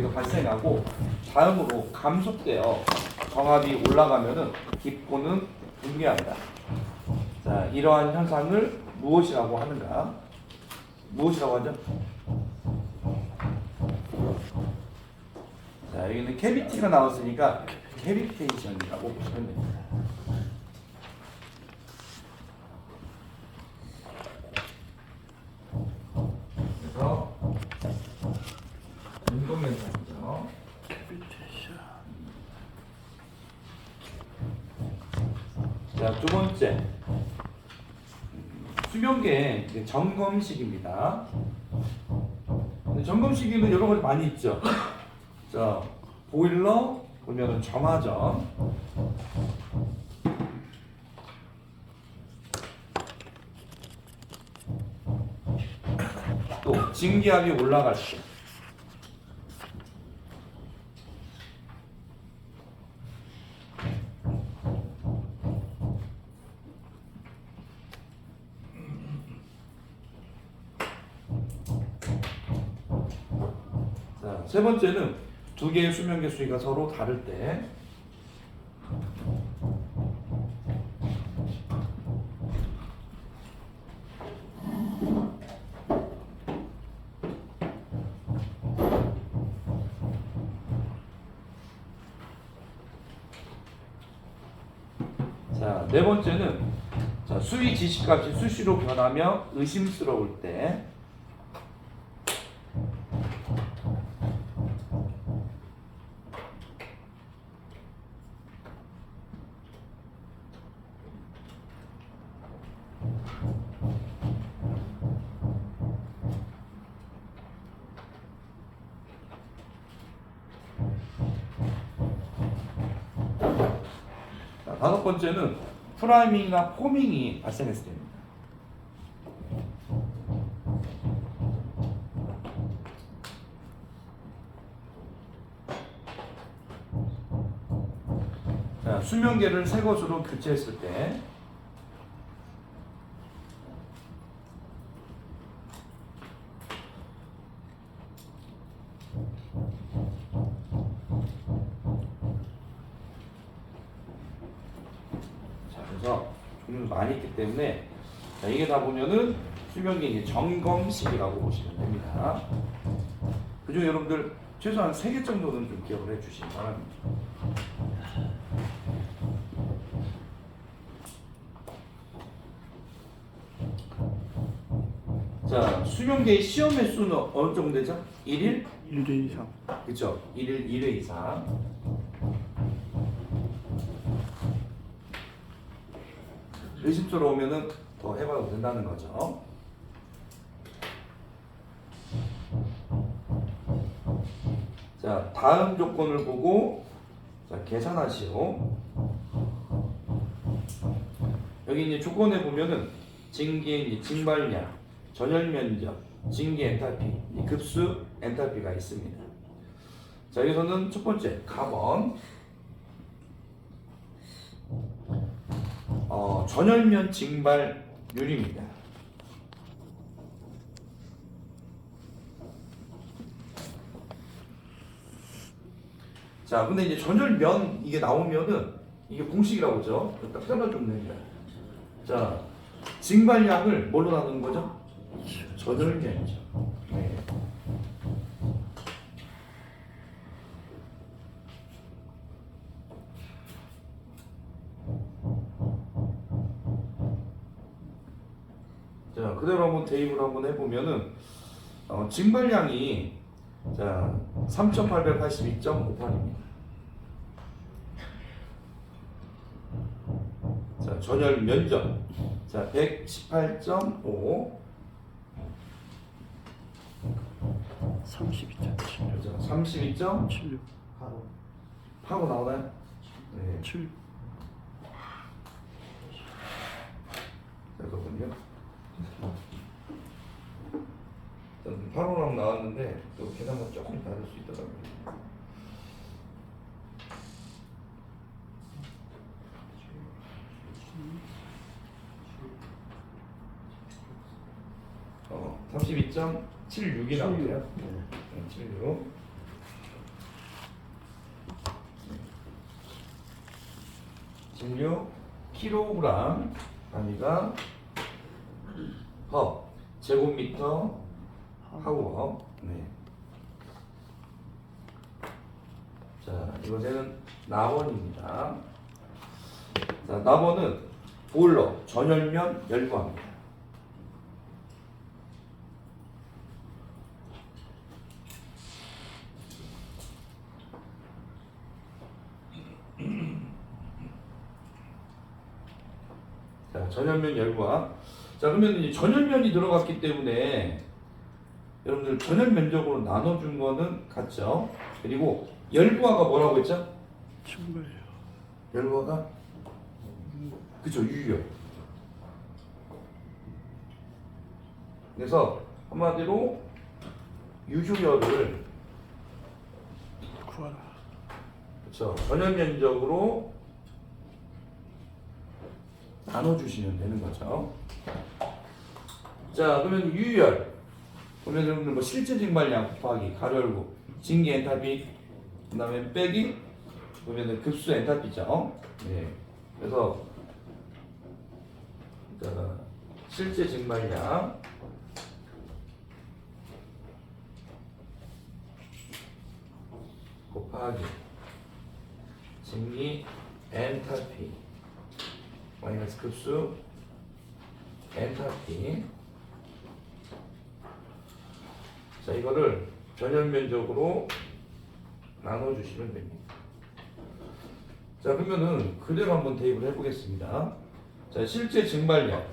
여기서 발생하고 다음으로 감속되어 정압이 올라가면은 깊고는 붕괴한다. 자, 이러한 현상을 무엇이라고 하는가? 무엇이라고 하죠? 자, 여기는 캐비티가 나왔으니까 캐비테이션이라고 보시면 됩니다. 그래서 운동현상이죠. 자, 두 번째 수명계 점검식입니다. 점검식에는 여러 가지 많이 있죠. 자, 보일러 보면은 점화전, 또 증기압이 올라갈 때, 자, 세 번째는 두 개의 수명계 수위가 서로 다를 때, 자, 네 번째는 자, 수위 지시값이 수시로 변하며 의심스러울 때, 자, 다섯 번째는 프라이밍이나 포밍이 발생했을 때입니다. 자, 수명계를 새 것으로 교체했을 때, 자, 그래서 종류가 많이 있기 때문에 자, 이게 다 보면은 수명계 이제 점검식이라고 보시면 됩니다. 그중에 여러분들 최소한 3개 정도는 좀 기억을 해주시기 바랍니다. 자, 수명계의 시험 횟수는 어느 정도 되죠? 1일? 1회 이상. 그렇죠. 1일 1회 이상. 의심스러우면은 더 해봐도 된다는 거죠. 자, 다음 조건을 보고 자, 계산하시오. 여기 이제 조건에 보면은 증기의 증발량, 전열 면적, 증기 엔탈피, 급수 엔탈피가 있습니다. 자, 여기서는 첫 번째 카본, 전열면 증발률입니다. 자, 근데 이제 전열면 이게 나오면은 이게 공식이라고 그러죠. 딱 잘라주면 됩니다. 자, 증발량을 뭘로 나누는 거죠? 전열면이죠. 네. 자, 그대로 한번 대입을 한번 해보면은 증발량이 자 3,882.58입니다. 자, 전열 면적 자 118.5 32.76. 32.76 파고 나오나요? 네. 7. 잠깐만요. 바로랑 나왔는데 또 계산만 조금 다를 수 있더라고요. 어, 32.76이 나오네요. 76. 16 킬로그램 단위가 허 제곱미터 하워. 네. 자, 이것에는 남원입니다. 자, 남원은 보일러 전열면 열구합니다. 자, 전열면 열과. 자, 그러면 이제 전열면이 들어갔기 때문에 여러분들 전열 면적으로 나눠준 거는 같죠. 그리고 열구화가 뭐라고 했죠? 충분해요. 열구화가 그쵸, 유열. 그래서 한마디로 유효열을 구하라. 그쵸, 전열 면적으로 나눠주시면 되는 거죠. 자, 그러면 유열. 그러면 여러분들 뭐 실제 증발량 곱하기 가로 열고 증기 엔탈피 그다음에 빼기 그러면 급수 엔탈피죠. 네. 그래서 자, 실제 증발량 곱하기 증기 엔탈피 마이너스 급수 엔탈피. 자, 이거를 전열면적으로 나눠주시면 됩니다. 자, 그러면은 그대로 한번 대입을 해보겠습니다. 자, 실제 증발량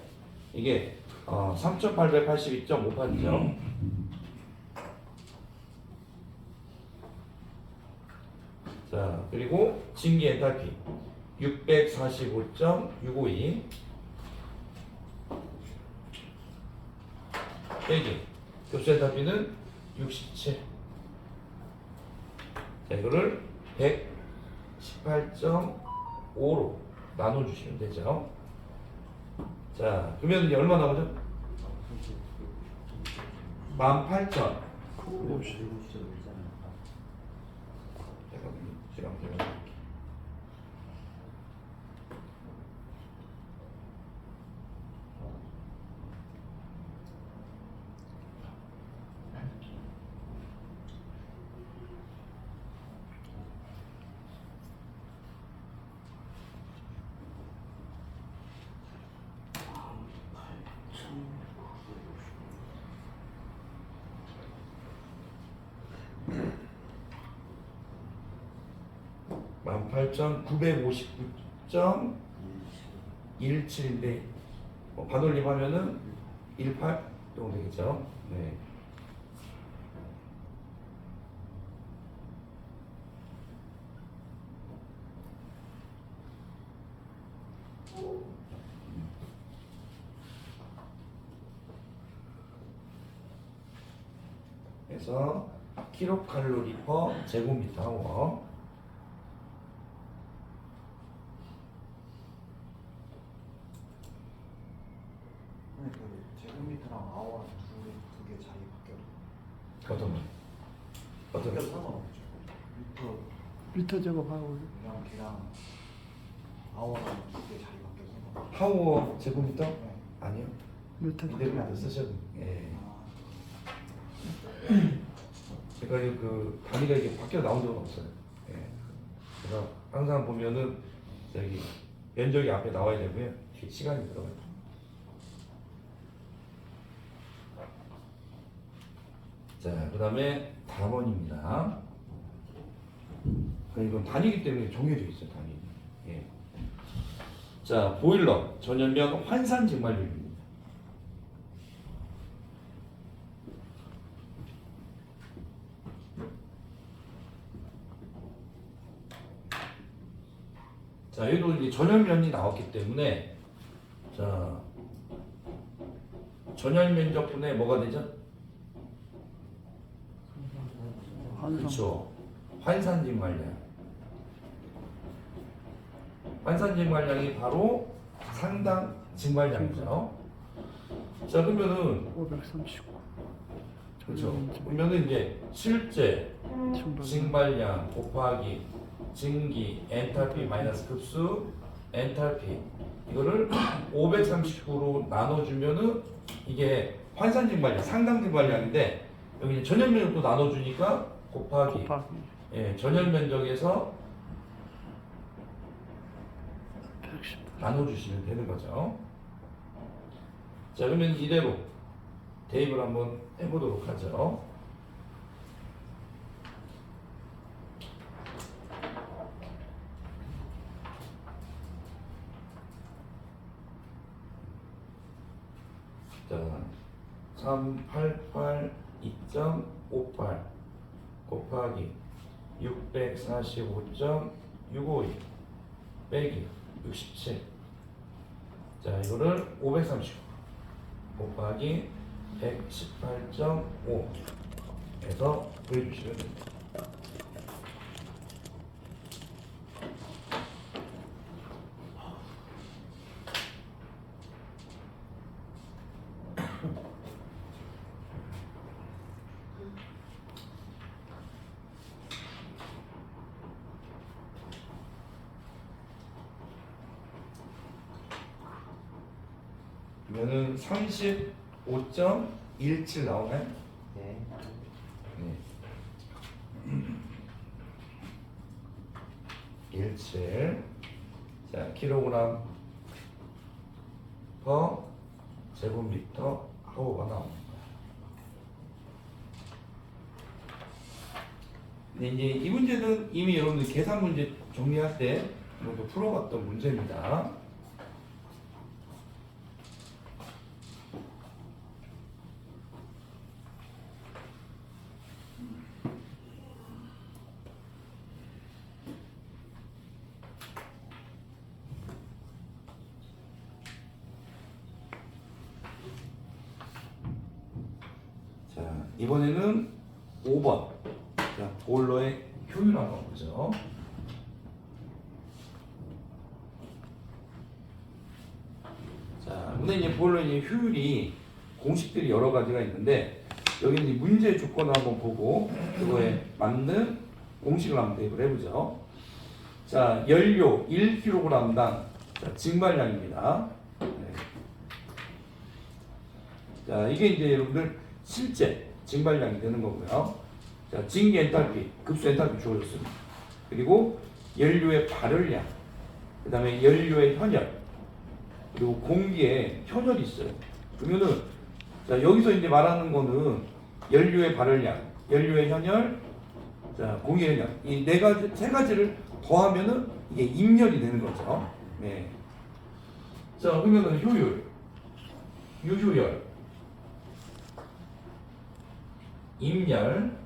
이게 3882.58죠. 자, 그리고 증기 엔탈피 645.652 빼기 급수 엔탈피는 67. 자, 이거를 118.5로 나눠주시면 되죠. 자, 그러면 이제 얼마 나오죠? 18,000. 잠깐만요. 시간 되면. 만 18,959.17인데 반올림하면은 18 정도 되겠죠. 네. 그래서 킬로칼로리 퍼 제곱미터 하워. 제곱미터랑 아워랑 두개 자리 바뀌어도 어떤 거? 어떤 거? 상관없죠. 미터 제곱하고 걔랑 아워랑 두개 자리 바뀌어서 하워 제곱미터? 네. 아니요. 미터 이대로 쓰셔도. 예. 아, 제가 그 단위가 이게 바뀌어 나온 적은 없어요. 예. 그래서 항상 보면은 저기 면적이 앞에 나와야 되고요. 뒤에 시간이 들어가요. 자, 그 다음에 답원입니다. 이건 단위이기 때문에 정해져 있어요, 단위. 예. 자, 보일러 전열면 환산 증발률입니다. 자, 여기도 이제 전열면이 나왔기 때문에 자, 전열 면적분에 뭐가 되죠? 그렇죠. 환산 증발량. 환산 증발량이 바로 상당 증발량이죠. 자, 그러면은 539. 그렇죠. 그러면은 이제 실제 증발량 곱하기 증기 엔탈피 마이너스 급수 엔탈피 이거를 539로 나눠주면은 이게 환산증발량, 상당증발량인데 여기 이제 전열 면적도 나눠주니까 곱하기 예, 전열 면적에서 110. 나눠주시면 되는 거죠. 자, 그러면 이대로 대입을 한번 해보도록 하죠. 자, 388 2.58 곱하기 645.652 빼기 67. 자, 이거를 539 곱하기 118.5 해서 구해주시면 됩니다. 그러면은 35.17 나오네. 네. 네. 17. 자, 킬로그램 퍼 제곱미터 하고가 나옵니다. 근데 이제 이 문제는 이미 여러분들 계산 문제 정리할 때 한번 풀어봤던 문제입니다. 자, 이번에는 5번. 자, 보일러의 효율 한번 보죠. 자, 근데 이제 보일러의 효율이 공식들이 여러 가지가 있는데 여기 이제 문제 조건을 한번 보고 그거에 맞는 공식을 한번 대입을 해보죠. 자, 연료 1kg당 자, 증발량입니다. 네. 자, 이게 이제 여러분들 실제 증발량이 되는 거고요. 자, 증기 엔탈피, 급수 엔탈피 주어졌습니다. 그리고 연료의 발열량, 그 다음에 연료의 현열, 그리고 공기에 현열이 있어요. 그러면은 자, 여기서 이제 말하는 거는 연료의 발열량, 연료의 현열, 자, 공기의 현열 이 네 가지, 세 가지를 더하면은 이게 임열이 되는 거죠. 네. 자, 그러면은 효율, 유효열, 임열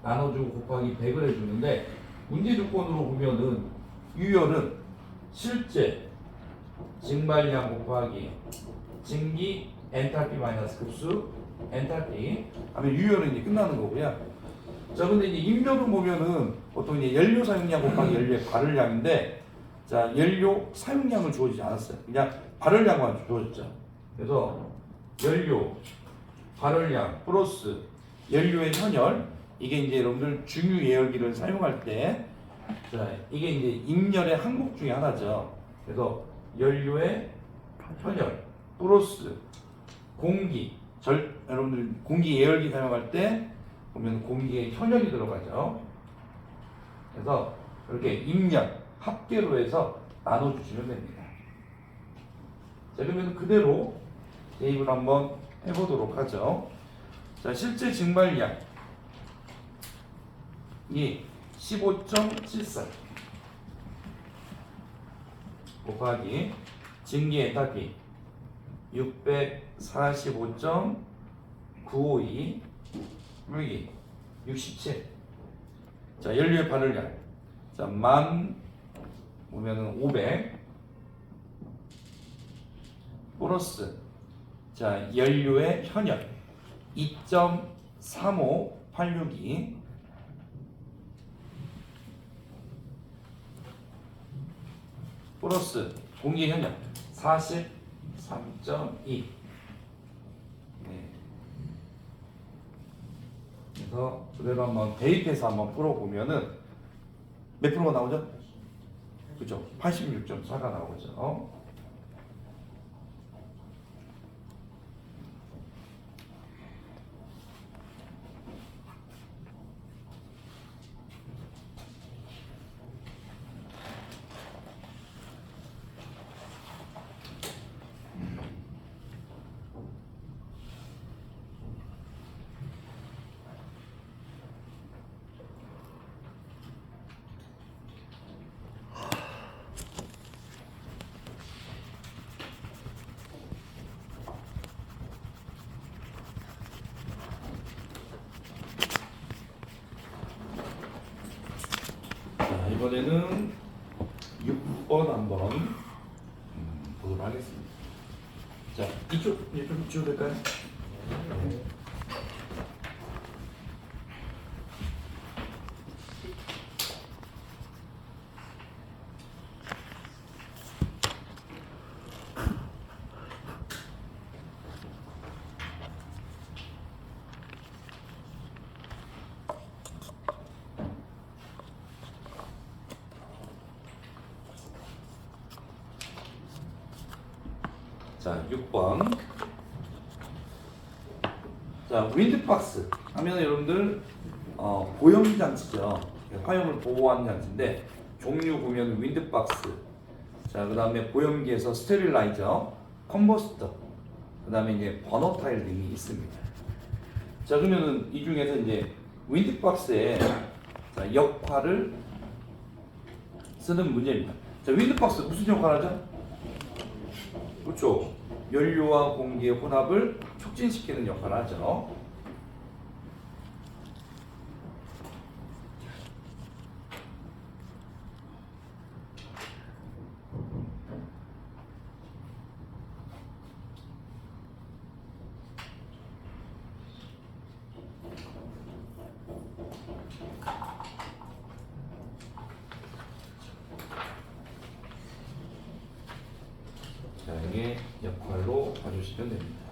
나눠주고 곱하기 100을 해주는데 문제 조건으로 보면은 유열은 실제 증발량 곱하기 증기 엔탈피 마이너스 급수 엔탈피 하면 유열은 이제 끝나는 거고요. 자, 근데 이제 임열은 보면은 보통 이제 연료 사용량 곱하기 연료의 발열량인데 자, 연료 사용량을 주어지지 않았어요. 그냥 발열량만 주어졌죠. 그래서 연료 발열량 플러스 연료의 현열 이게 이제 여러분들 중유 예열기를 사용할 때 자, 이게 이제 임열의 항목 중에 하나죠. 그래서 연료의 현열 플러스 공기 여러분들 공기 예열기 사용할 때 보면 공기에 현열이 들어가죠. 그래서 이렇게 임열 합계로 해서 나눠주시면 됩니다. 자, 그러면 그대로 대입을 한번 해보도록 하죠. 자, 실제 증발량이 15.74 곱하기 증기 엔탈피 645.952 물기 67. 자, 연료의 발열량 자, 보면은 500 플러스 자, 연료의 현열 2.35862 플러스 공기 현열 43.2. 네. 그래서 그대로 한번 대입해서 한번 풀어보면은 몇 프로가 나오죠? 그죠? 86.4가 나오죠. 자, 이번에는 6번 한번 보도록 하겠습니다. 자, 이쪽 이제 좀 지워도 될까요? 자, 6번. 자, 윈드박스 하면 여러분들 보형 장치죠. 화염을 보호하는 장치인데 종류 보면 윈드박스. 자, 그다음에 보형기에서 스테릴라이저, 컨버스터, 그다음에 이제 버너 타일 등이 있습니다. 자, 그러면은 이 중에서 이제 윈드박스의 자, 역할을 쓰는 문제입니다. 자, 윈드박스 무슨 역할을 하죠? 그렇죠. 연료와 공기의 혼합을 촉진시키는 역할을 하죠. 자, 이게 역할로 봐주시면 됩니다.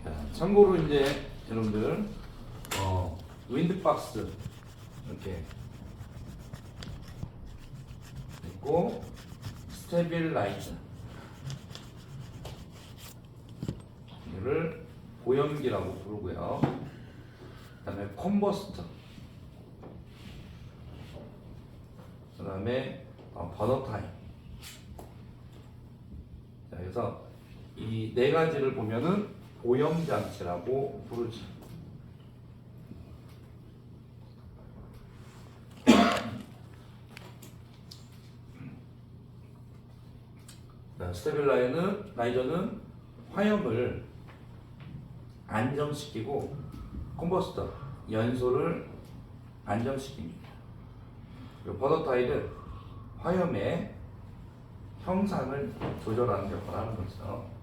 자, 참고로 이제 여러분들 윈드박스 이렇게 있고 스테빌라이저 이를 보형기라고 부르고요. 그다음에 컨버스터, 그다음에 버너 타임. 자, 그래서 이 네 가지를 보면은 보형 장치라고 부르죠. 스테빌라이저는 화염을 안정시키고 컨버스터 연소를 안정시킵니다. 그리고 버너 타일은 화염의 형상을 조절하는 역할을 하는 거죠.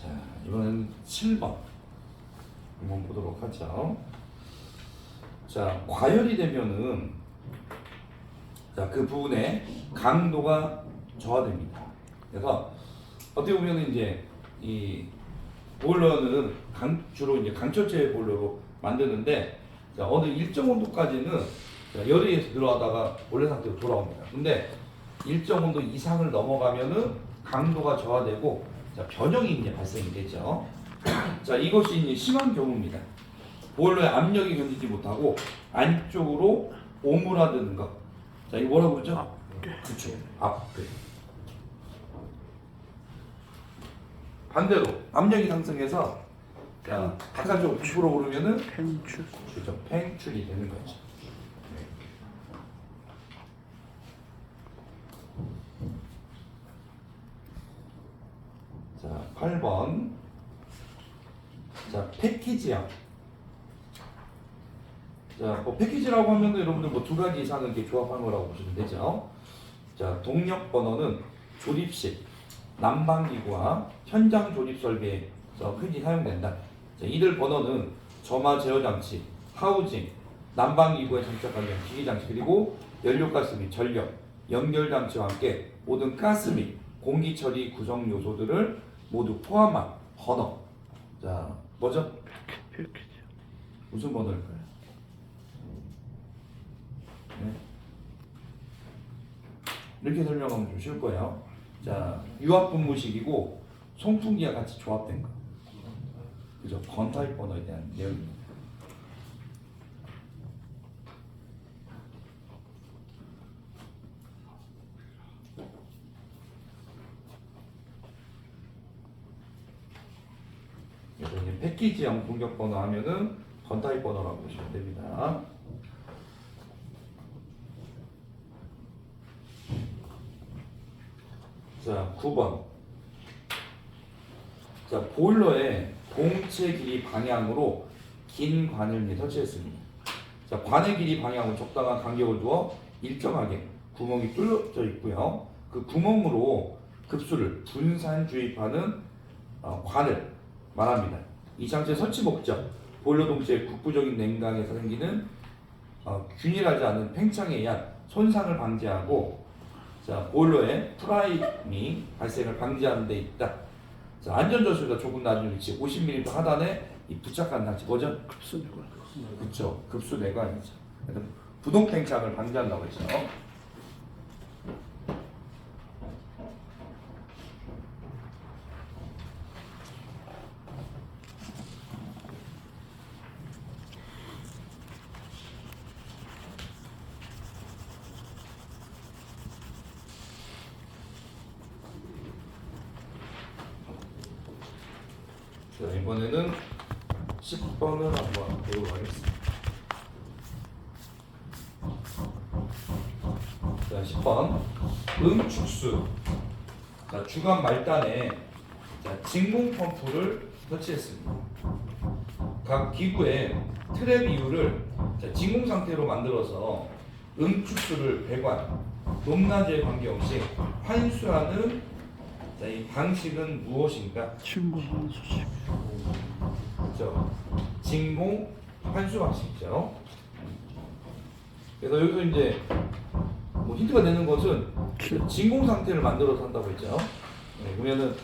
자, 이번엔 7번 한번 보도록 하죠. 자, 과열이 되면은 자, 그 부분에 강도가 저하됩니다. 그래서 어떻게 보면 이제 이 보일러는 주로 이제 강철제 보일러로 만드는데 자, 어느 일정 온도까지는 자, 열에 의해서 들어가다가 원래 상태로 돌아옵니다. 근데 일정 온도 이상을 넘어가면은 강도가 저하되고 자, 변형이 이제 발생이 되죠. 자, 이것이 이제 심한 경우입니다. 보일러의 압력이 견디지 못하고 안쪽으로 오므라드는 것. 자, 이거 뭐라고 그러죠? 그렇죠. 압배. 반대로 압력이 상승해서 자, 바깥쪽으로 부풀어 오르면은 펜추. 그렇죠. 팽출이 되는 거죠. 자, 8번. 자, 패키지형. 자, 뭐 패키지라고 하면 여러분들 뭐 두 가지 이상을 이렇게 조합한 거라고 보시면 되죠. 자, 동력 번호는 조립식, 난방기구와 현장 조립 설비에서 흔히 사용된다. 자, 자, 이들 번호는 점화 제어 장치, 하우징, 난방기구에 장착하는 기기 장치 그리고 연료가스 및 전력, 연결 장치와 함께 모든 가스 및 공기 처리 구성 요소들을 모두 포함한 번호. 자, 뭐죠? 필기죠. 무슨 번호일까요? 네. 이렇게 설명하면 좀 쉬울 거예요. 자, 유압분무식이고 송풍기와 같이 조합된 거. 그죠? 건타입 번호에 대한 내용입니다. 그래서 이제 패키지형 공격 번호 하면은 건타입 번호라고 보시면 됩니다. 자, 9번. 자, 보일러에 공체 길이 방향으로 긴 관을 설치했습니다. 자, 관의 길이 방향으로 적당한 간격을 두어 일정하게 구멍이 뚫려져 있고요. 그 구멍으로 급수를 분산 주입하는 관을 말합니다. 이 장치의 설치 목적, 보일러 동시에 국부적인 냉각에서 생기는 균일하지 않은 팽창에 의한 손상을 방지하고 자, 보일러의 프라임이 발생을 방지하는 데 있다. 자, 안전저수가 조금 낮은 위치 50mm 하단에 이 부착한 장치 뭐죠? 급수내관. 그렇죠. 급수내관이죠. 그래서 부동 팽창을 방지한다고 했죠. 자, 이번에는 10번을 한번 배우도록 하겠습니다. 자, 10번 음축수. 자, 주간 말단에 자, 진공 펌프를 설치했습니다. 각 기구의 트랩 이유를 자, 진공 상태로 만들어서 음축수를 배관, 높낮이에 관계없이 환수하는 자, 이 방식은 무엇인가? 진공한 수식. 그렇죠. 진공 환수 방식이죠. 그래서 여기서 이제 뭐 힌트가 되는 것은 진공 상태를 만들어서 한다고 했죠. 네, 그러면은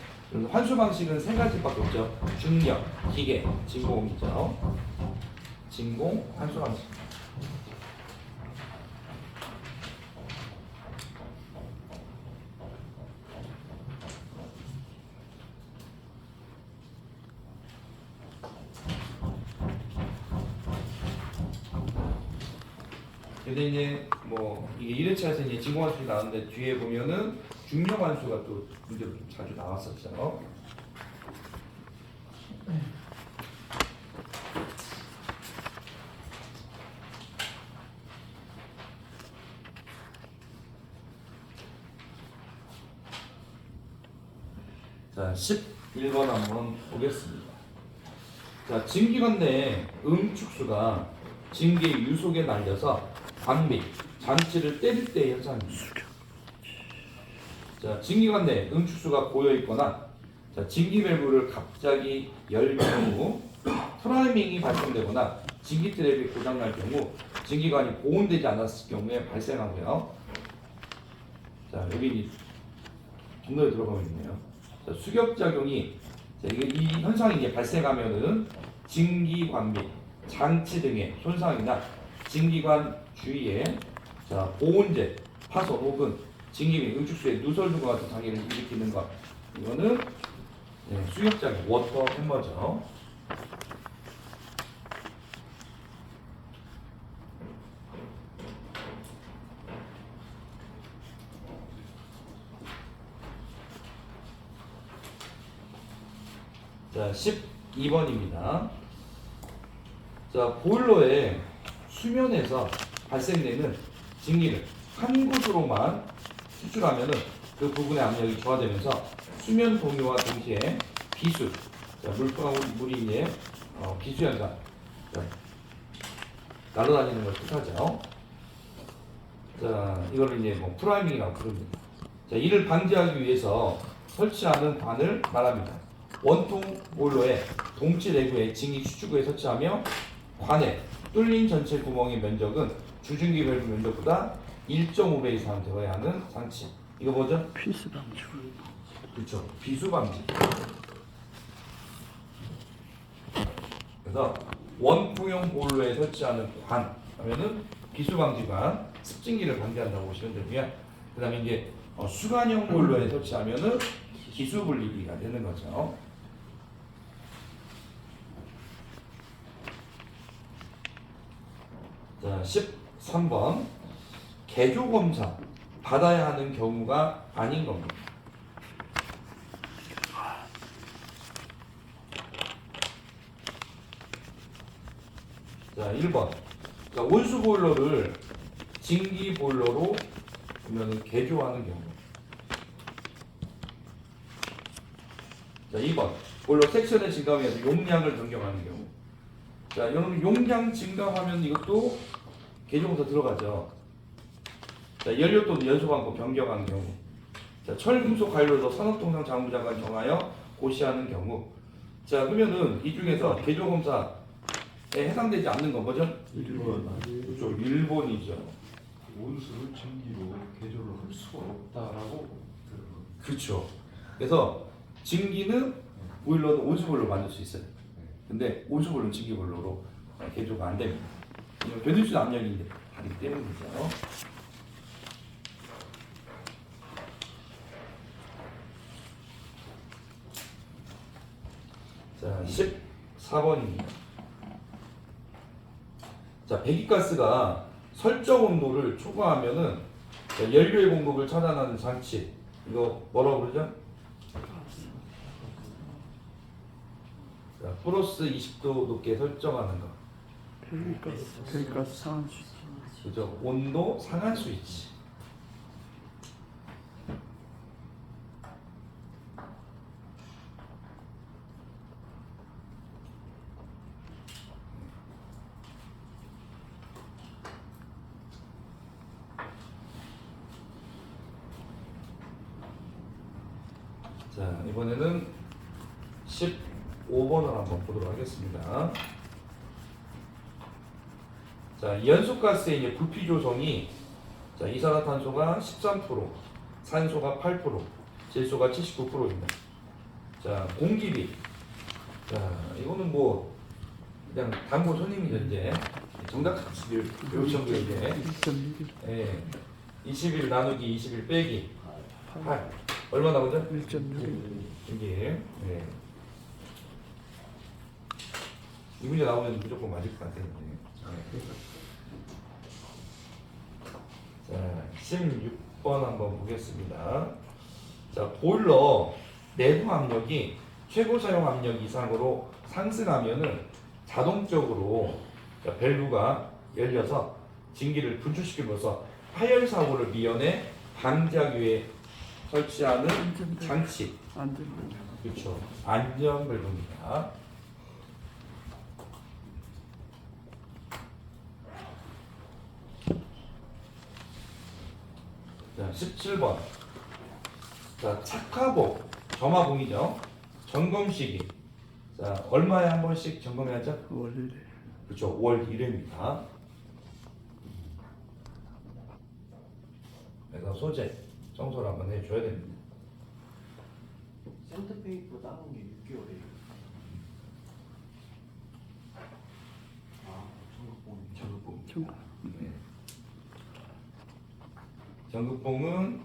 환수 방식은 세 가지밖에 없죠. 중력, 기계, 진공이죠. 진공 환수 방식. 근데 이제 뭐 이게 1회차에서 이제 진공환수가 나왔는데 뒤에 보면은 중력환수가 또 문제로 좀 자주 나왔었죠. 자, 11번 한번 보겠습니다. 자, 증기관 내 음축수가 증기 유속에 날려서 관 및 장치를 때릴 때의 현상입니다. 자, 증기관 내 음축수가 고여 있거나 자, 증기 밸브를 갑자기 열 경우 프라이밍이 발생되거나 증기 트랩이 고장날 경우 증기관이 보온되지 않았을 경우에 발생하고요. 자, 여기 분노에 들어가고 있네요. 자, 수격작용이 자, 이 현상이 이제 발생하면은 증기관 및 장치 등의 손상이나 증기관 주위에 자, 보온제, 파손 혹은 증기 및 음축수의 누설 등과 같은 장애를 일으키는 것. 이거는 네, 수격작용, 워터 햄머죠. 자, 12번입니다. 자, 보일러의 수면에서 발생되는 증기를 한 곳으로만 수출하면은 그 부분의 압력이 저하되면서 수면 동요와 동시에 비수, 자, 물이 이제 비수 현상, 날아다니는 걸 뜻하죠. 자, 이걸 이제 뭐 프라이밍이라고 부릅니다. 자, 이를 방지하기 위해서 설치하는 관을 말합니다. 원통 보일러에 동치 내부에 징이 추출구에 설치하며 관에 뚫린 전체 구멍의 면적은 주중기 밸브 면적보다 1.5배 이상 되어야 하는 장치. 이거 뭐죠? 필수 방출. 그렇죠. 비수 방지. 그래서 원통형 보일러에 설치하는 관 하면은 비수 방지관, 습진기를 방지한다고 보시면 되고요. 그다음에 이제 수관형 보일러에 설치하면은 기수 분리기가 되는 거죠. 자, 13번 개조 검사 받아야 하는 경우가 아닌 겁니다. 자, 1번. 그러니까 온수 보일러를 진기 보일러로 보면은 개조하는 경우. 자, 2번. 보일러 섹션의 증가에 의해서 용량을 변경하는 경우. 자, 여러분 용량 증가하면 이것도 개조검사 들어가죠. 자, 연료 또는 연소 방법 변경하는 경우. 자, 철금속 관료로 산업통상 자원부장관 정하여 고시하는 경우. 자, 그러면은 이 중에서 개조검사에 해당되지 않는 건 뭐죠? 1번. 그렇죠. 일본이죠. 온수를 증기로 개조를 할 수가 없다라고 들은 그렇죠. 그래서 증기는 보일러는 온수 보일러 만들 수 있어요. 근데 온수 보일러는 증기 보일러로 개조가 안 됩니다. 변수수 압력이 다르기 때문이죠. 자, 14번입니다. 자, 배기가스가 설정 온도를 초과하면은 연료의 공급을 차단하는 장치. 이거 뭐라고 그러죠? 자, 플러스 20도 높게 설정하는 거. 배기가스 상한 수치. 그죠? 온도 상한 스위치. 자, 이번에는 15번을 한번 보도록 하겠습니다. 자, 연소가스의 이제 부피 조성이 자, 이산화탄소가 13%, 산소가 8%, 질소가 79%입니다. 자, 공기비. 자, 이거는 뭐 그냥 단골 손님이죠 이제. 정답 값을 배우신 거 이제. 1.6일. 예. 21 나누기 21 빼기 8. 얼마 나오죠? 1.6일. 이게 예. 이 문제 나오면 무조건 맞을 것 같아요. 자, 16번 한번 보겠습니다. 자, 보일러 내부 압력이 최고 사용 압력 이상으로 상승하면은 자동적으로 자, 밸브가 열려서 진기를 분출시키면서 파열 사고를 미연에 방지하기 위해 설치하는 장치. 안 됩니다. 그렇죠. 안전 밸브입니다. 자, 17번. 자, 착화복, 점화봉이죠. 점검 시기. 자, 얼마에 한 번씩 점검해야죠? 원래 그렇죠. 월 1회입니다. 그래서 소재 청소를 한번 해줘야 됩니다. 샌드페이퍼 닦는 게 6개월이에요. 아, 전국봉이. 전극봉. 네. 전극봉은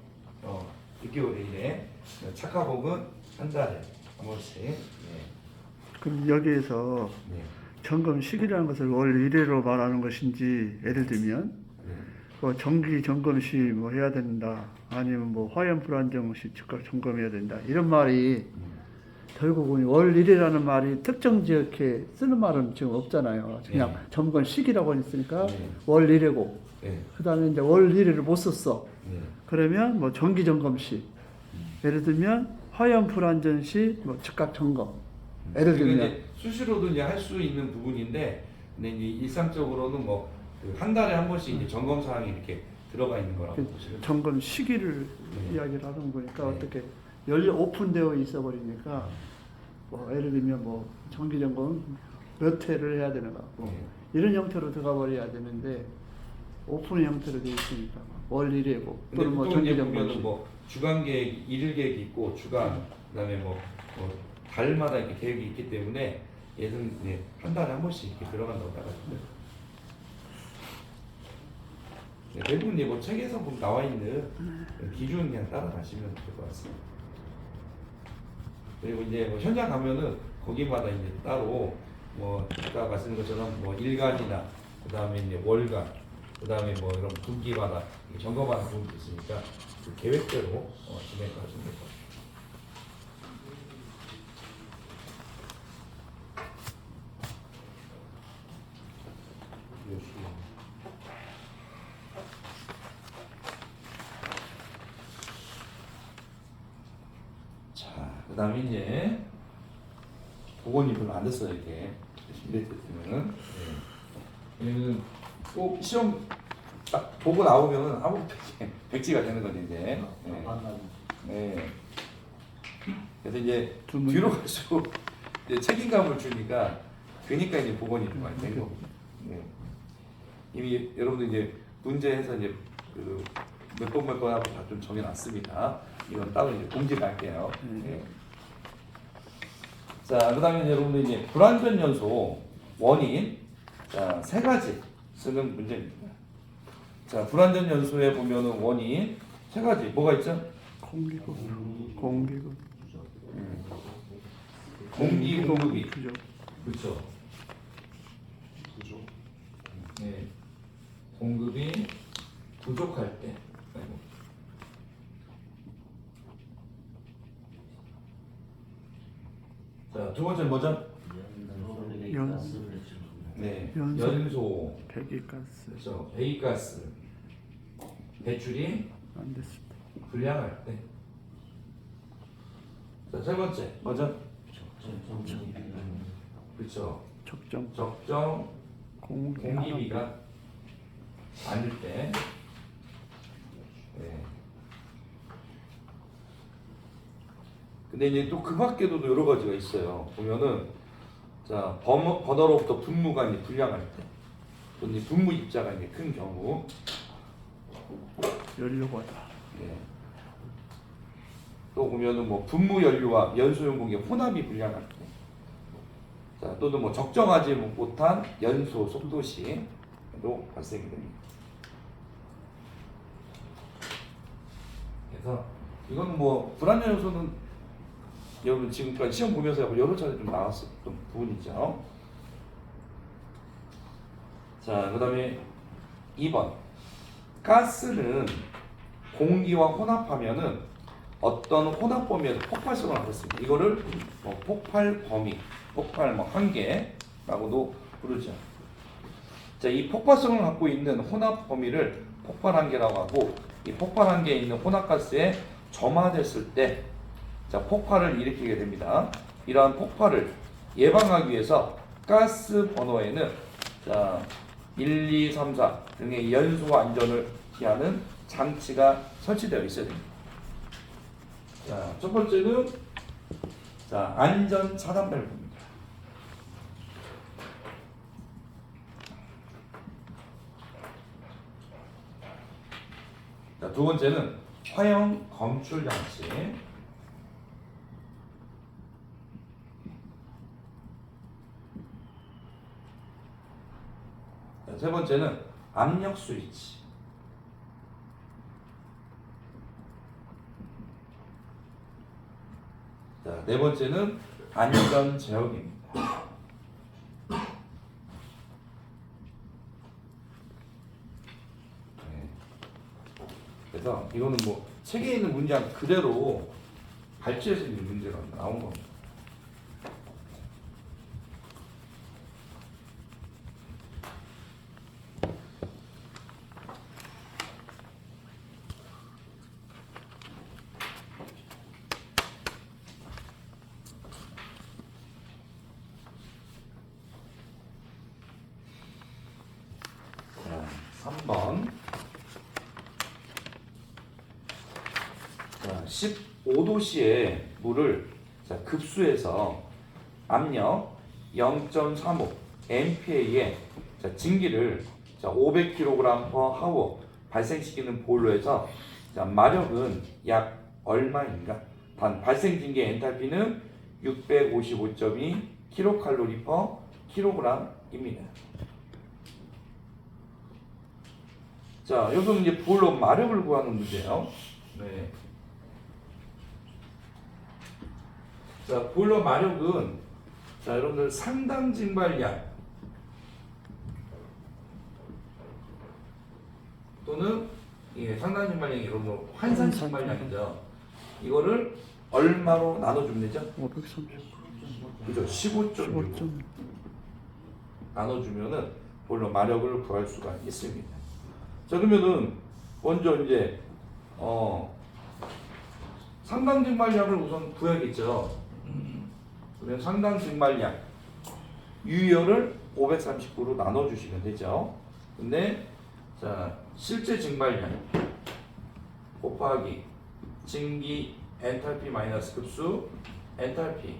6개월에 1회, 착화봉은 한 달에 한 번씩. 네. 그럼 여기에서 네. 점검 시기라는 것을 월 1회로 말하는 것인지 예를 들면 네. 뭐 정기 점검 시 뭐 해야 된다 아니면 뭐 화염 불안정 시 즉각 점검해야 된다 이런 말이 결국은 월 1회라는 말이 특정 지역에 쓰는 말은 지금 없잖아요. 그냥 네. 점검 시기라고 했으니까 네. 월 1회고 네. 그다음에 이제 월 1회를 못 썼어. 네. 그러면 뭐 정기 점검 시 예를 들면 화염 불안전 시 뭐 즉각 점검 예를 이게 들면 이제 수시로도 이제 할 수 있는 부분인데, 근데 이제 일상적으로는 뭐 한 달에 한 번씩 이제 점검 사항이 이렇게 들어가 있는 거라고 그 보시면. 점검 시기를 네. 이야기를 하는 거니까 네. 어떻게 열려 오픈되어 있어 버리니까 뭐 예를 들면 뭐 정기 점검 몇 회를 해야 되는 것 같고 네. 이런 형태로 들어가 버려야 되는데 오픈 형태로 되어 있으니까 월 1회고 근데 또는 뭐 보통 정기 이제 점검 보면은 뭐 주간 계획, 일일 계획이 있고 주간 그다음에 뭐 달마다 이렇게 계획이 있기 때문에 얘는 이제 한 달에 한 번씩 이렇게 들어간다고 나가지고. 네, 대부분 이제 뭐 책에서 보면 나와 있는 기준 그냥 따라가시면 될 것 같습니다. 그리고 이제 뭐 현장 가면은 거기마다 이제 따로 뭐 아까 말씀드린 것처럼 뭐 일간이나 그다음에 이제 월간 그다음에 뭐 이런 분기마다 점검하는 부분도 있으니까 그 계획대로 진행하시면 될 것 같아요. 자, 그다음에 이제 복원이 별로 안 됐어요 이게 이럴 때면은 왜냐면 꼭 시험 딱 보고 나오면은 아무 백지가 되는 거지 이제. 네. 네. 그래서 이제 뒤로 갈수록 이제 책임감을 주니까 그러니까 이제 복원이 좀 많이 된 겁니다. 네. 이미 여러분들 이제 문제에서 이제 그 몇 번 하고 다 좀 정해놨습니다. 이건 따로 이제 공지할게요. 네. 자, 그다음에 여러분들 이제 불완전 연소 원인 자, 세 가지 쓰는 문제입니다. 자, 불완전 연소에 보면은 원인 세 가지 뭐가 있죠? 공기급 공기 공급이 부족 그렇죠. 부족. 네. 공급이 부족할 때. 아이고. 자, 두 번째 뭐죠? 네. 연소. 연소. 배기가스 그렇죠. 배기가스 배출이 안 됐습니다. 불량할 때. 자, 세 번째 뭐죠? 그렇죠. 적정 공기비가 아닐 때. 네. 근데 이제 또 그 밖에도 여러 가지가 있어요. 보면은 자 버너로부터 분무가 이제 불량할 때, 또 이제 분무 입자가 이제 큰 경우. 연료과다 네. 또 보면은 뭐 분무 연료와 연소용 공기 혼합이 불량할 때, 자 또는 뭐 적정하지 못한 연소 속도 시도 발생이 됩니다. 그래서 이거는 뭐 불완전 요소는 여러분 지금까지 시험 보면서 여러 차례 좀 나왔었던 부분이죠. 자, 그다음에 2번 가스는 공기와 혼합하면은 어떤 혼합 범위에서 폭발성을 갖습니다. 이거를 뭐 폭발 범위, 폭발 뭐 한계라고도 부르죠. 자, 이 폭발성을 갖고 있는 혼합 범위를 폭발 한계라고 하고, 이 폭발 한계에 있는 혼합가스에 점화됐을 때, 자, 폭발을 일으키게 됩니다. 이러한 폭발을 예방하기 위해서 가스 버너에는 자, 1, 2, 3, 4 등의 연소 안전을 기하는 장치가 설치되어 있어야 됩니다. 자, 첫 번째는 자, 안전 차단 밸브입니다. 자, 두 번째는 화형 검출 장치. 자, 세 번째는 압력 스위치. 자, 네 번째는 안전 제어기입니다. 네. 그래서 이거는 뭐 책에 있는 문장 그대로 발췌해서 있는 문제가 나온 겁니다. 자, 3번. 자, 15도씨의 물을 자, 급수해서 압력 0.35 MPa의 자, 증기를 자, 500kg/h 발생시키는 보일러에서 자, 마력은 약 얼마인가? 단 발생 증기의 엔탈피는 655.2 kcal/kg입니다. 자, 여기서 이제 보일러 마력을 구하는 문제예요. 네. 자, 보일러 마력은 자, 여러분들 상당 증발량 또는 상당 증발량이 여러분 환산 증발량이죠. 이거를 얼마로 나눠주면 되죠? 530. 그죠? 15.6 15점. 나눠주면은 보일러 마력을 구할 수가 있습니다. 자, 그러면은 먼저 이제 상당 증발량을 우선 구해야겠죠. 그러면 상당 증발량 유열을 539로 나눠주시면 되죠. 근데 자, 실제 증발량 곱하기 증기 엔탈피 마이너스 급수 엔탈피.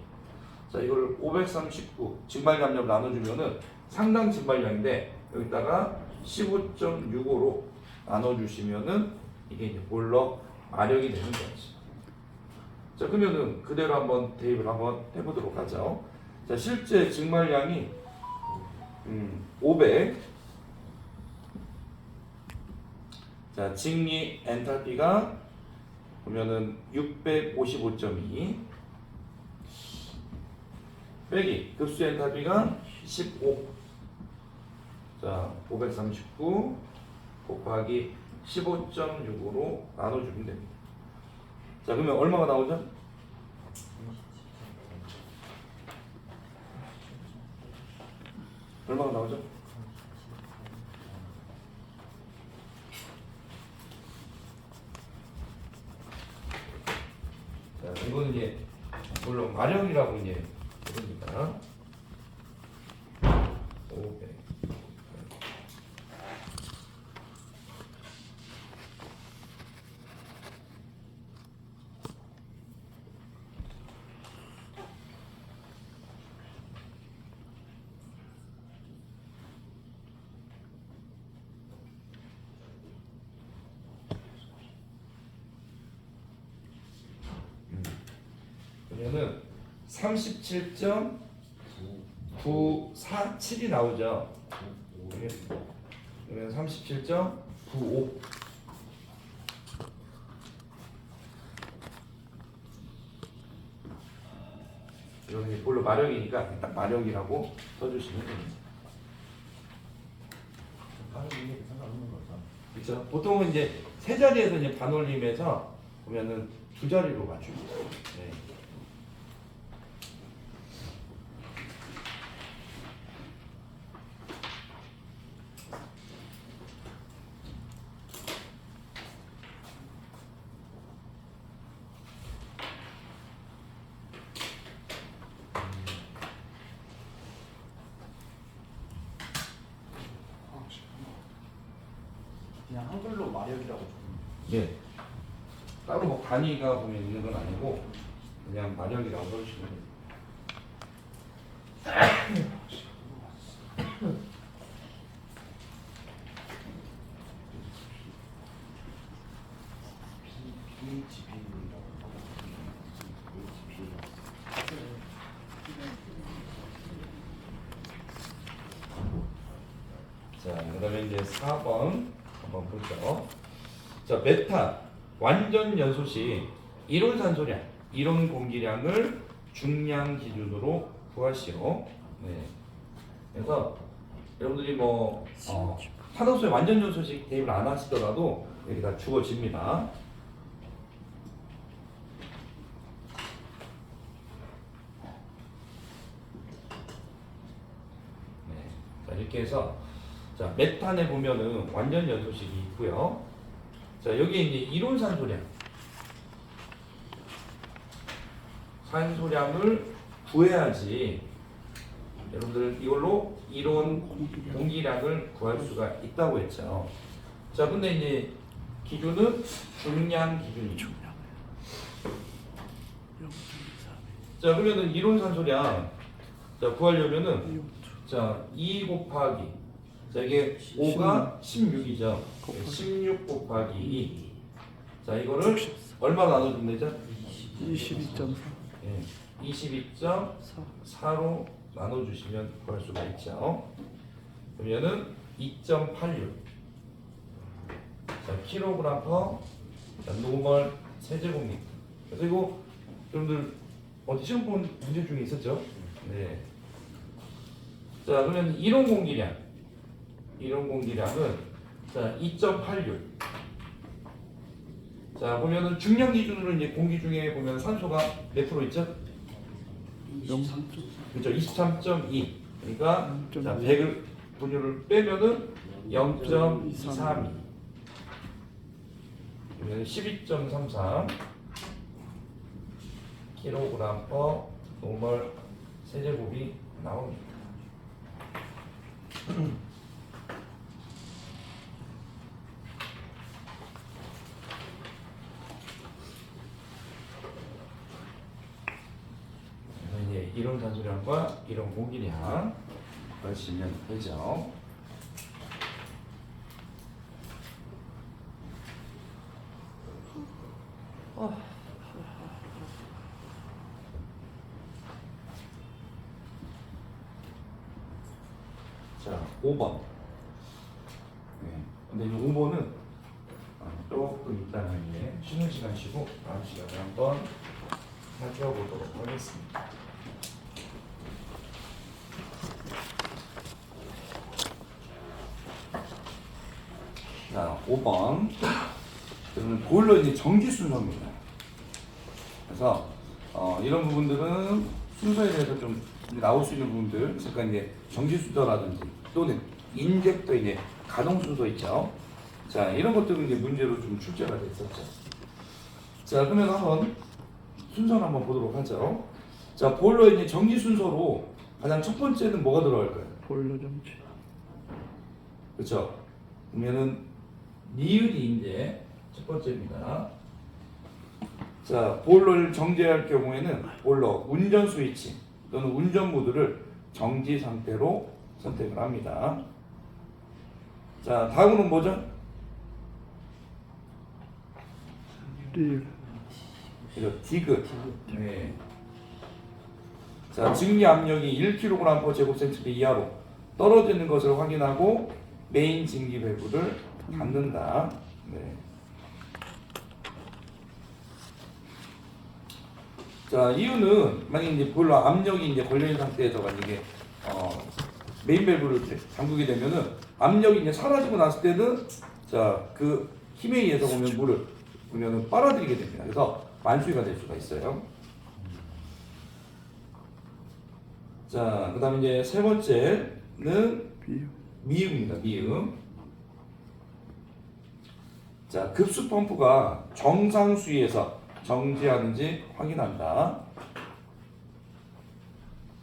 자, 이걸 539 증발감량을 나눠주면은 상당 증발량인데 여기다가 15.65로 나눠주시면은 이게 이제 보일러 마력이 되는 거죠. 자, 그러면은 그대로 한번 대입을 한번 해보도록 하죠. 자, 실제 증발량이 500. 자, 증기 엔탈피가 보면은 655.2 빼기 급수 엔탈피가 15. 자, 539 곱하기 15.6으로 나눠주면 됩니다. 자, 그러면 얼마가 나오죠? 얼마가 나오죠? 자, 이거는 이제 물론 마력이라고 이제 부릅니다. 500. 그러면은 37.947이 나오죠. 그러면 37.95. 이게 볼로 마력이니까 딱 마력이라고 써주시면 됩니다. 반올림에 상관없는 거죠. 그렇죠. 보통은 이제 세 자리에서 이제 반올림에서 보면은 두 자리로 맞춥니다. 네. 그냥 한글로 마력이라고 적으면 예. 따로 뭐 단위가 보면 있는 건 아니고 그냥 마력이라고 써주시면 됩니다. PHP라고 자, 그다음에 이제 4번 한번 볼게요. 자, 메탄 완전 연소시 이론 산소량, 이론 공기량을 중량 기준으로 구하시오. 네. 그래서 여러분들이 뭐 산호수의 완전 연소식 대입을 안 하시더라도 여기다 주어집니다. 네. 자, 이렇게 해서 자, 메탄에 보면은 완전 연소식이 있고요. 자, 여기에 이제 이론 산소량을 구해야지 여러분들 이걸로 이론 공기량을 구할 수가 있다고 했죠. 자, 근데 이제 기준은 중량 기준이죠. 자, 그러면은 이론 산소량 자, 구하려면은 자, 2 곱하기 자, 이게 5가 16이죠. 16 곱하기 2. 자, 이거를 얼마로 나눠주면 되죠? 22.4. 예, 22.4로 나눠주시면 구할 수가 있죠. 그러면은 2.86. 자, 킬로그램 퍼 노멀 세제곱미터. 그리고 여러분들 어디 시험 본 문제 중에 있었죠? 네. 자, 그러면 이론 공기량. 이론 공기량은 자, 2.86. 자, 보면은 중량 기준으로 이제 공기 중에 보면 산소가 몇 프로 있죠? 0. 그렇죠. 23.2. 그러니까 0.2. 자, 100을 분율을 빼면은 0.232. 그러면 12.33 킬로그램 퍼 노멀 세제곱이 나옵니다. 그래서 이제 이론 산소량과 이론 공기량 하시면 되죠. 자, 5번. 네. 근데 이 5번은 조금 이따가 이제 쉬는 시간 쉬고 다음 시간에 한번 살펴보도록 하겠습니다. 자, 5번. 그러면 보일러 이제 정지 순서입니다. 그래서 이런 부분들은 순서에 대해서 좀 나올 수 있는 부분들, 그러니까 이제 정지 순서라든지 또는 인젝터 이제 가동 순서 있죠. 자, 이런 것들은 이제 문제로 좀 출제가 됐었죠. 자, 그러면 한번 순서를 한번 보도록 하죠. 자, 보일러 이제 정지 순서로 가장 첫 번째는 뭐가 들어갈까요? 보일러 정지. 그렇죠. 그러면은 니은이 이제 첫 번째입니다. 자, 보일러를 정지할 경우에는 보일러 운전 스위치 또는 운전 모드를 정지 상태로 선택을 합니다. 자, 다음은 뭐죠? 리을. 그죠, 디귿. 네. 자, 증기 압력이 1kg/제곱센티미터 이하로 떨어지는 것을 확인하고 메인 증기 밸브를 닫는다. 네. 자, 이유는 만약에 이제 보일러 압력이 이제 걸려 있는 상태에서 만약에 메인 밸브를 잠그게 되면은 압력이 이제 사라지고 났을 때는 자, 그 힘에 의해서 보면 물을 보면은 빨아들이게 됩니다. 그래서 만수위가 될 수가 있어요. 자, 그다음에 이제 세 번째는 비유. 미음입니다. 미음. 자, 급수 펌프가 정상 수위에서 정지하는지 확인한다.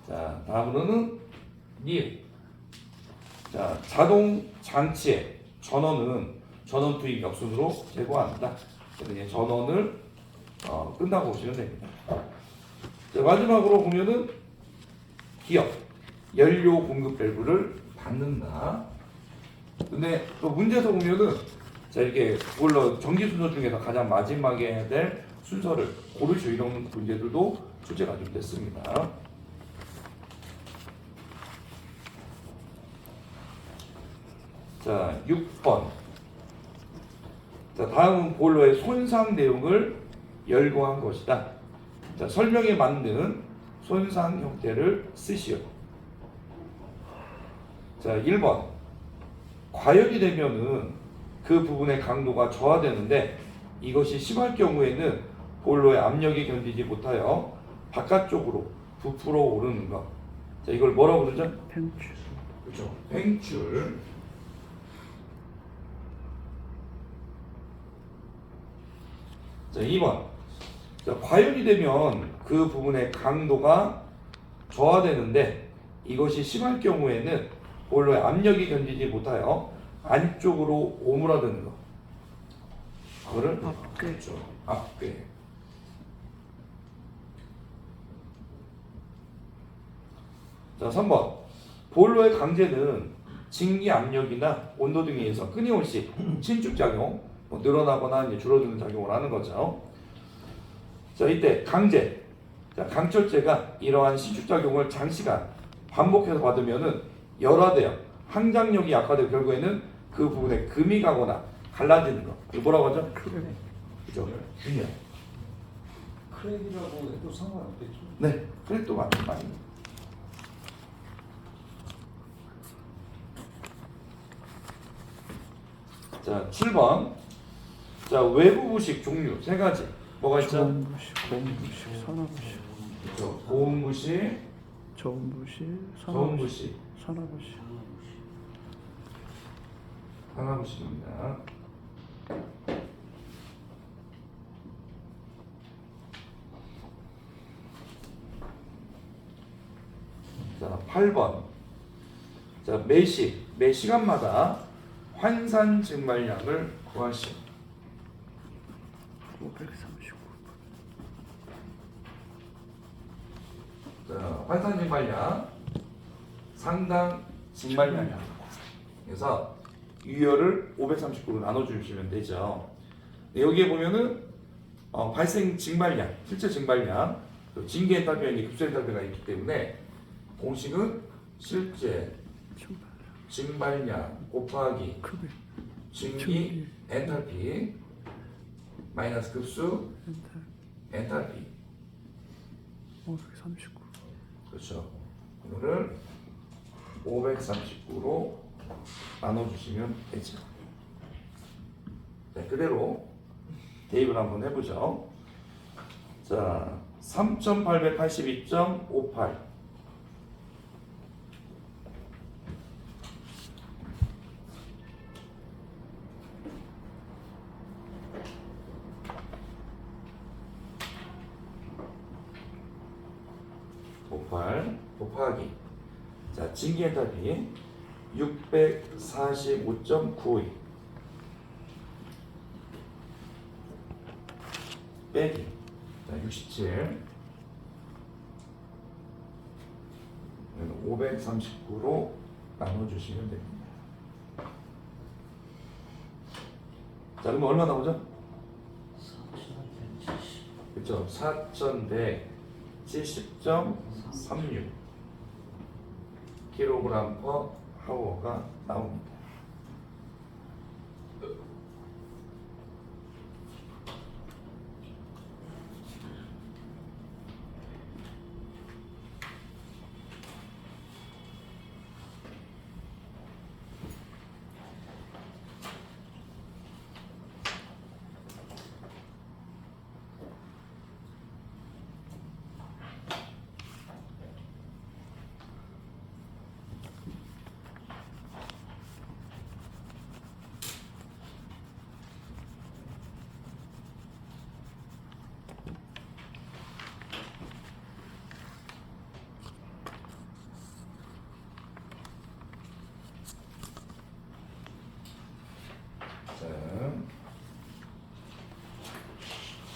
자, 다음으로는 니은. 자, 자동 장치의 전원은 전원 투입 역순으로 제거한다. 그래서 이제 전원을 끝나고 보시면 됩니다. 자, 마지막으로 보면은 기업 연료 공급 밸브를 닫는다. 근데 또 문제에서 보면은 자, 이렇게 보일러 정지 순서 중에서 가장 마지막에 해야 될 순서를 고르시오 이런 문제들도 출제가 좀 됐습니다. 자, 6번. 자, 다음은 보일러의 손상 내용을 열거한 것이다. 자, 설명에 맞는 손상 형태를 쓰시오. 자, 1번. 과열이 되면은 그 부분의 강도가 저하되는데 이것이 심할 경우에는 보일러의 압력이 견디지 못하여 바깥쪽으로 부풀어 오르는 것. 자, 이걸 뭐라고 그러죠? 펜출. 그렇죠. 횡출. 자, 2번. 자, 과열이 되면 그 부분의 강도가 저하되는데 이것이 심할 경우에는 보일러의 압력이 견디지 못하여 안쪽으로 오므라드는 것. 그거를 앞괴. 그렇죠. 앞괴. 자, 3번. 보일러의 강제는 증기 압력이나 온도 등에 의해서 끊임없이 신축작용, 늘어나거나 이제 줄어드는 작용을 하는 거죠. 자, 이때 강제. 자, 강철제가 이러한 신축작용을 장시간 반복해서 받으면은 열화되어 항장력이 약화되고 결국에는 그 부분에 금이 가거나 갈라지는 거. 이거 뭐라고 하죠? 그죠? 금이요. 크랙이라고 해도 상관없겠죠. 네, 그래도 맞는 말입니다. 자, 7번. 자, 외부 부식 종류 세 가지. 뭐가 있죠? 좋은 부식, 고운 부식, 산화 부식, 그렇죠. 고온 부식, 좋은 부식, 산화 저온 부식, 부식, 산화 부식. 산화 부식입니다. 자, 8번. 자, 매 시간마다 환산 증발량을 구하시오. 539. 자, 환산 증발량, 상당 증발량이야. 그래서 유혈을 539로 나눠주시면 되죠. 네, 여기에 보면은 발생 증발량, 실제 증발량, 또 징계 엔탈피와 급수 엔탈피가 있기 때문에 공식은 실제 증발량 곱하기 크게 증기 엔탈피 마이너스 급수 엔탈피. 539. 그렇죠. 이거를 539로 나눠주시면 되죠. 자, 그대로 대입을 한번 해보죠. 자, 3882.58. 곱하기. 자, 증기 엔탈피 645.92 빼기. 자, 67. 539로 나눠주시면 됩니다. 자, 그러면 얼마 나오죠? 그렇죠. 4170.36 kg per hour가 나옵니다.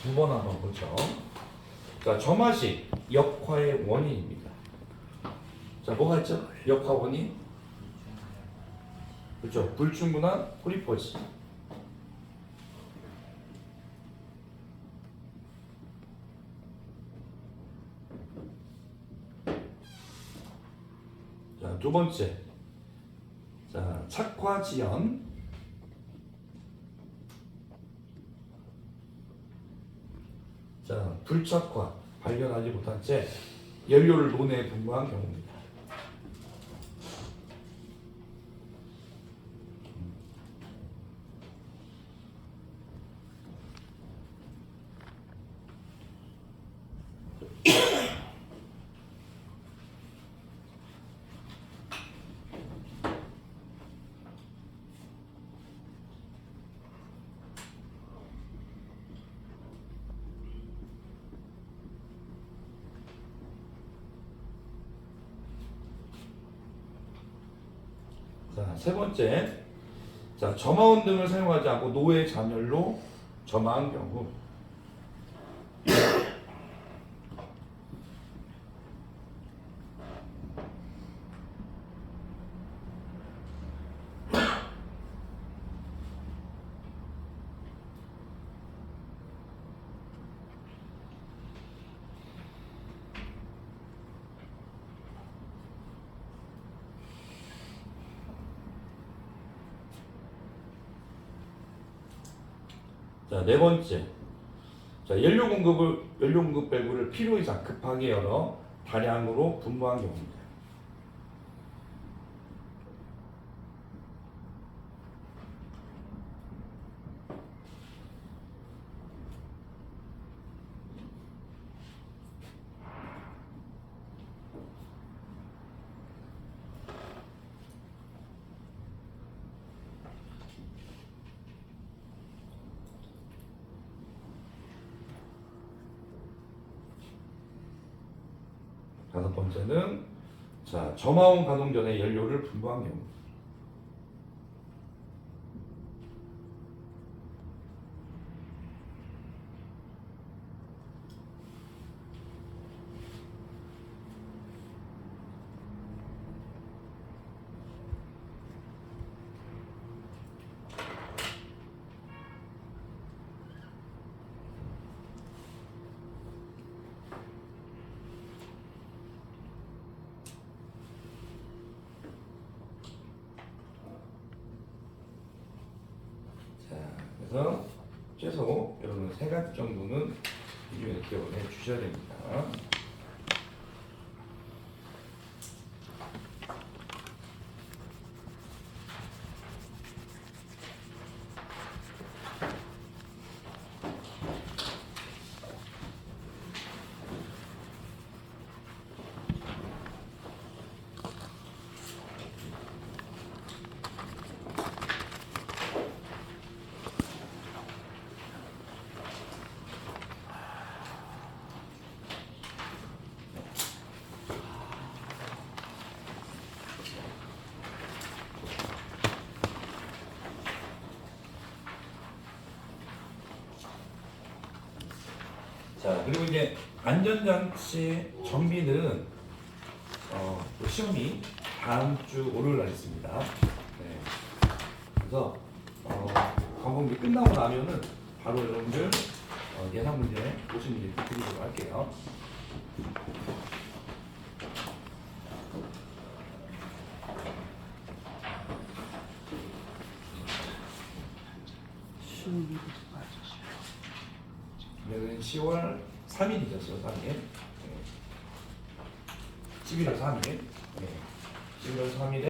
두 번 한번 보죠. 자, 점화식 역화의 원인입니다. 자, 뭐가 있죠? 역화 원인. 그렇죠. 불충분한 포리퍼시. 자, 두 번째. 자, 착화 지연. 자, 불착화 발견하지 못한 채 연료를 논에 분부한 경우입니다. 자, 세 번째. 자, 점화원 등을 사용하지 않고 노외 잔열로 점화한 경우. 자, 네 번째. 자, 연료 공급 밸브를 필요 이상 급하게 열어 다량으로 분무한 경우입니다. 다섯 번째는 자, 점화원 가동 전에 연료를 분무한 경우. 자, 그래서 최소 여러분 세 가지 정도는 비교해 기억을 해 주셔야 됩니다. 자, 그리고 이제 안전장치 정비는 또 시험이 다음 주 월요일 날 있습니다. 네. 그래서 관공비 끝나고 나면은 바로 여러분들 예상 문제 보신 문제 드리도록 할게요. 오늘은 10월 3일이죠, 10월 3일. 11월 3일. 11월 3일에